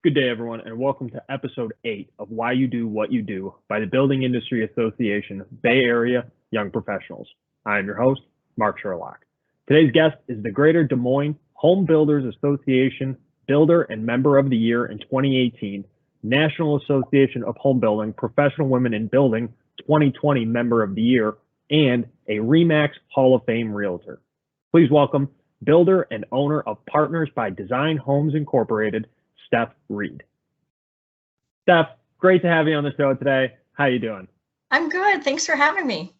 Good day, everyone, and welcome to episode 8 of Why You Do What You Do by the Building Industry Association Bay Area Young Professionals. I am your host, Mark Sherlock. Today's guest is the Greater Des Moines Home Builders Association Builder and Member of the Year in 2018, National Association of Home Building Professional Women in Building 2020 Member of the Year, and a RE/MAX Hall of Fame Realtor. Please welcome builder and owner of Partners by Design Homes Incorporated, Steph Reed. Steph, great to have you on the show today. How you doing? I'm good. Thanks for having me.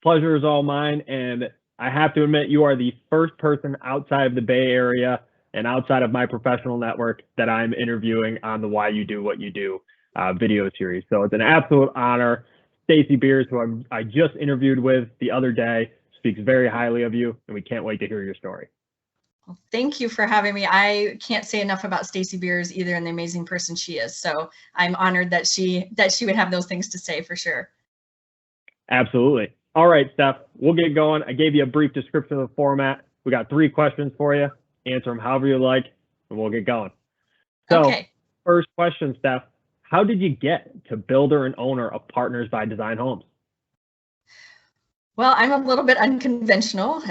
Pleasure is all mine. And I have to admit, you are the first person outside of the Bay Area and outside of my professional network that I'm interviewing on the Why You Do What You Do video series. So it's an absolute honor. Stacey Beers, who I just interviewed with the other day, speaks very highly of you, and we can't wait to hear your story. Well, thank you for having me. I can't say enough about Stacey Beers either, and the amazing person she is. So I'm honored that she would have those things to say for sure. Absolutely. All right, Steph, we'll get going. I gave you a brief description of the format. We got 3 questions for you. Answer them however you like, and we'll get going. So, okay. First question, Steph, how did you get to builder and owner of Partners by Design Homes? Well, I'm a little bit unconventional.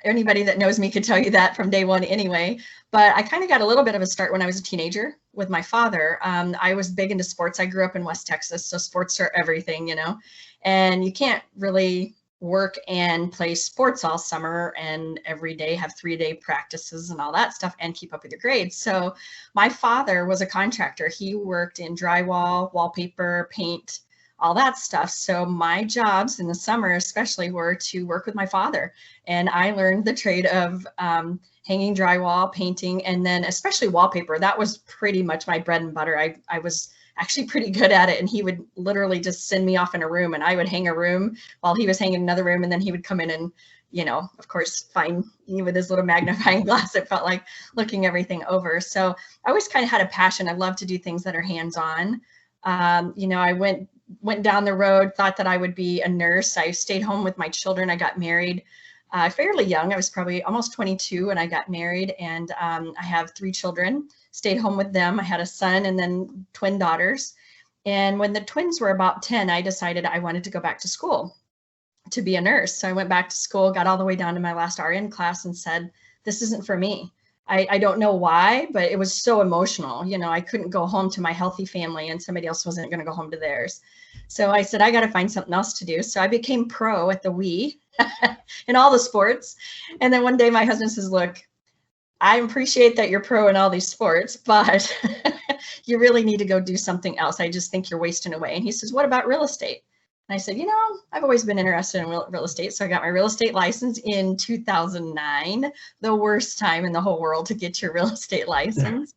Anybody that knows me could tell you that from day one anyway, but I kind of got a little bit of a start when I was a teenager with my father. I was big into sports. I grew up in West Texas, so sports are everything, you know, and you can't really work and play sports all summer and every day have 3-day practices and all that stuff and keep up with your grades. So my father was a contractor. He worked in drywall, wallpaper, paint, all that stuff. So my jobs in the summer especially were to work with my father. And I learned the trade of hanging drywall, painting, and then especially wallpaper. That was pretty much my bread and butter. I was actually pretty good at it. And he would literally just send me off in a room and I would hang a room while he was hanging another room. And then he would come in and, you know, of course, find me with his little magnifying glass. It felt like looking everything over. So I always kind of had a passion. I love to do things that are hands-on. You know, I went down the road, thought that I would be a nurse. I stayed home with my children. I got married fairly young. I was probably almost 22 when I got married, and I have 3 children. Stayed home with them. I had a son and then twin daughters. And when the twins were about 10, I decided I wanted to go back to school to be a nurse. So I went back to school, got all the way down to my last RN class and said, this isn't for me. I don't know why, but it was so emotional. You know, I couldn't go home to my healthy family and somebody else wasn't going to go home to theirs. So I said, I got to find something else to do. So I became pro at the Wii in all the sports. And then one day my husband says, look, I appreciate that you're pro in all these sports, but you really need to go do something else. I just think you're wasting away. And he says, what about real estate? And I said, you know, I've always been interested in real estate. So I got my real estate license in 2009, the worst time in the whole world to get your real estate license.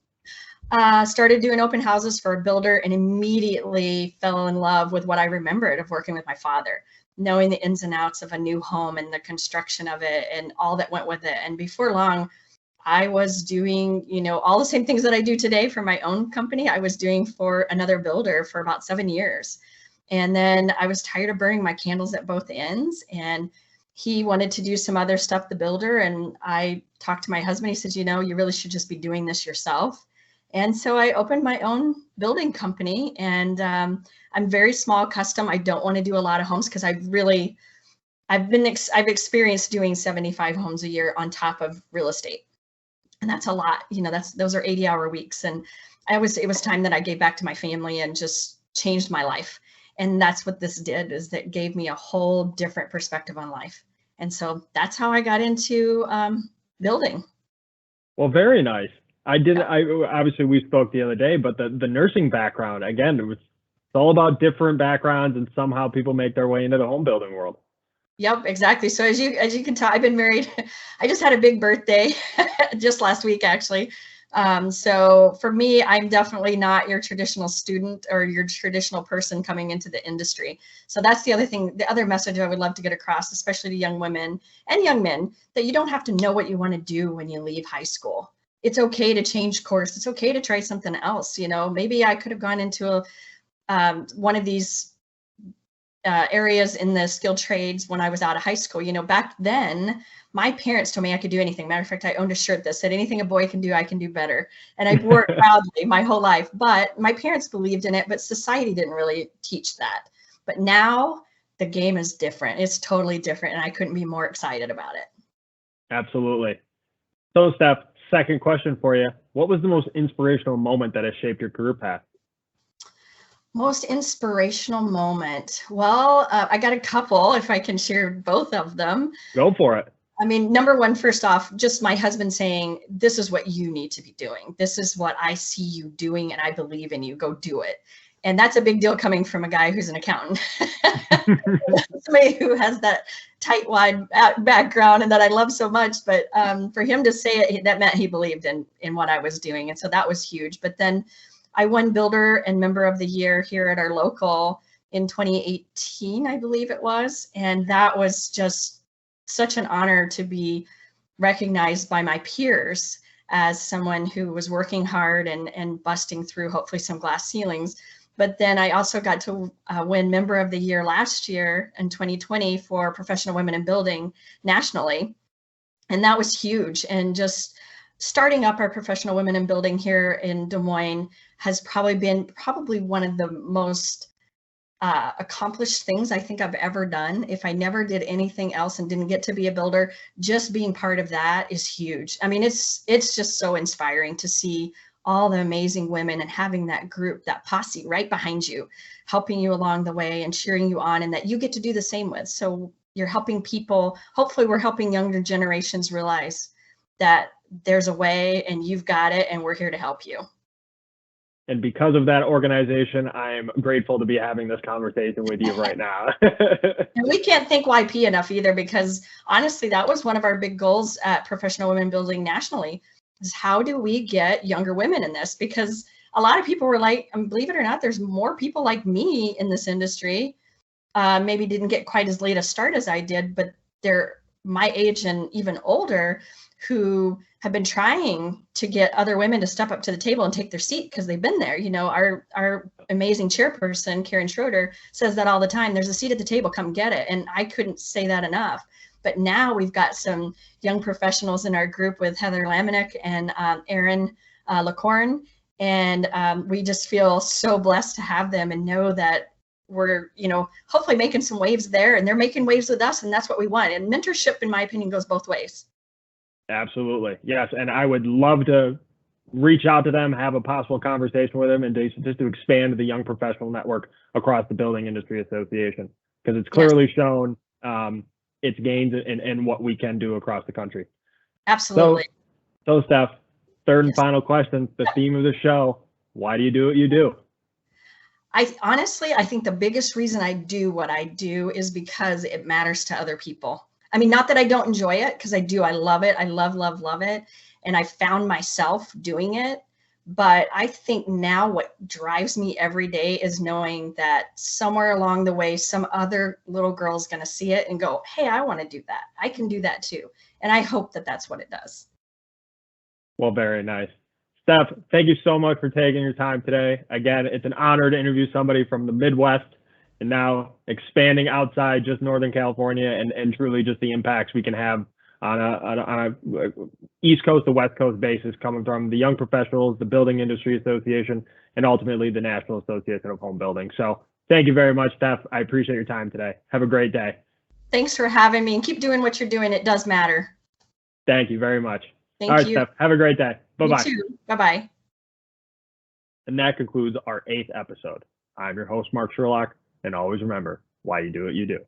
Started doing open houses for a builder and immediately fell in love with what I remembered of working with my father, knowing the ins and outs of a new home and the construction of it and all that went with it. And before long, I was doing, you know, all the same things that I do today for my own company. I was doing for another builder for about 7 years. And then I was tired of burning my candles at both ends. And he wanted to do some other stuff, the builder. And I talked to my husband. He said, you know, you really should just be doing this yourself. And so I opened my own building company. And I'm very small, custom. I don't want to do a lot of homes because I've experienced doing 75 homes a year on top of real estate. And that's a lot. You know, those are 80-hour weeks. And it was time that I gave back to my family and just changed my life. And that's what this did, is that gave me a whole different perspective on life. And so that's how I got into building. Well, very nice. Obviously we spoke the other day, but the nursing background, again, it's all about different backgrounds and somehow people make their way into the home building world. Yep, exactly. So as you can tell, I've been married. I just had a big birthday just last week, actually. So for me, I'm definitely not your traditional student or your traditional person coming into the industry. So that's the other thing, the other message I would love to get across, especially to young women and young men, that you don't have to know what you want to do when you leave high school. It's okay to change course. It's okay to try something else. You know, maybe I could have gone into one of these areas in the skilled trades when I was out of high school. Back then, my parents told me I could do anything. Matter of fact, I owned a shirt that said, anything a boy can do, I can do better. And I wore it proudly my whole life. But my parents believed in it, but society didn't really teach that. But now the game is different. It's totally different. And I couldn't be more excited about it. Absolutely. So, Steph, second question for you. What was the most inspirational moment that has shaped your career path? Most inspirational moment. Well, I got a couple, if I can share both of them. Go for it. I mean, number one, first off, just my husband saying, this is what you need to be doing. This is what I see you doing, and I believe in you. Go do it. And that's a big deal coming from a guy who's an accountant. Somebody who has that tight, wide background and that I love so much. But for him to say it, that meant he believed in what I was doing. And so that was huge. But then I won Builder and Member of the Year here at our local in 2018, I believe it was. And that was just such an honor to be recognized by my peers as someone who was working hard and busting through hopefully some glass ceilings. But then I also got to win Member of the Year last year in 2020 for Professional Women in Building nationally. And that was huge. And just starting up our Professional Women in Building here in Des Moines has probably been one of the most accomplished things I think I've ever done. If I never did anything else and didn't get to be a builder, just being part of that is huge. I mean, it's just so inspiring to see all the amazing women and having that group, that posse right behind you, helping you along the way and cheering you on, and that you get to do the same with. So you're helping people. Hopefully we're helping younger generations realize that there's a way and you've got it, and we're here to help you. And because of that organization, I'm grateful to be having this conversation with you right now. And we can't thank YP enough either, because honestly, that was one of our big goals at Professional Women Building nationally, is how do we get younger women in this? Because a lot of people were like, believe it or not, there's more people like me in this industry. Maybe didn't get quite as late a start as I did, but they're my age and even older, who have been trying to get other women to step up to the table and take their seat because they've been there. Our amazing chairperson, Karen Schroeder, says that all the time. There's a seat at the table, come get it. And I couldn't say that enough. But now we've got some young professionals in our group with Heather Lamanek and Erin LaCorn. And we just feel so blessed to have them and know that we're, hopefully making some waves there, and they're making waves with us. And that's what we want. And mentorship, in my opinion, goes both ways. Absolutely. Yes. And I would love to reach out to them, have a possible conversation with them, and just to expand the young professional network across the Building Industry Association, because it's clearly shown its gains and what we can do across the country. Absolutely. So Steph, third and final question, the theme of the show, why do you do what you do? I think the biggest reason I do what I do is because it matters to other people. I mean, not that I don't enjoy it, because I do. I love it. I love it. And I found myself doing it. But I think now what drives me every day is knowing that somewhere along the way, some other little girl is going to see it and go, hey, I want to do that. I can do that too. And I hope that that's what it does. Well, very nice. Steph, thank you so much for taking your time today. Again, it's an honor to interview somebody from the Midwest, and now expanding outside just Northern California, and truly just the impacts we can have on a East Coast to West Coast basis, coming from the young professionals, the Building Industry Association, and ultimately the National Association of Home Building. So thank you very much, Steph. I appreciate your time today. Have a great day. Thanks for having me, and keep doing what you're doing. It does matter. Thank you very much. Thank All right, you. Steph, have a great day. Bye-bye. You too. Bye-bye. And that concludes our 8th episode. I'm your host, Mark Sherlock, and always remember, why you do what you do.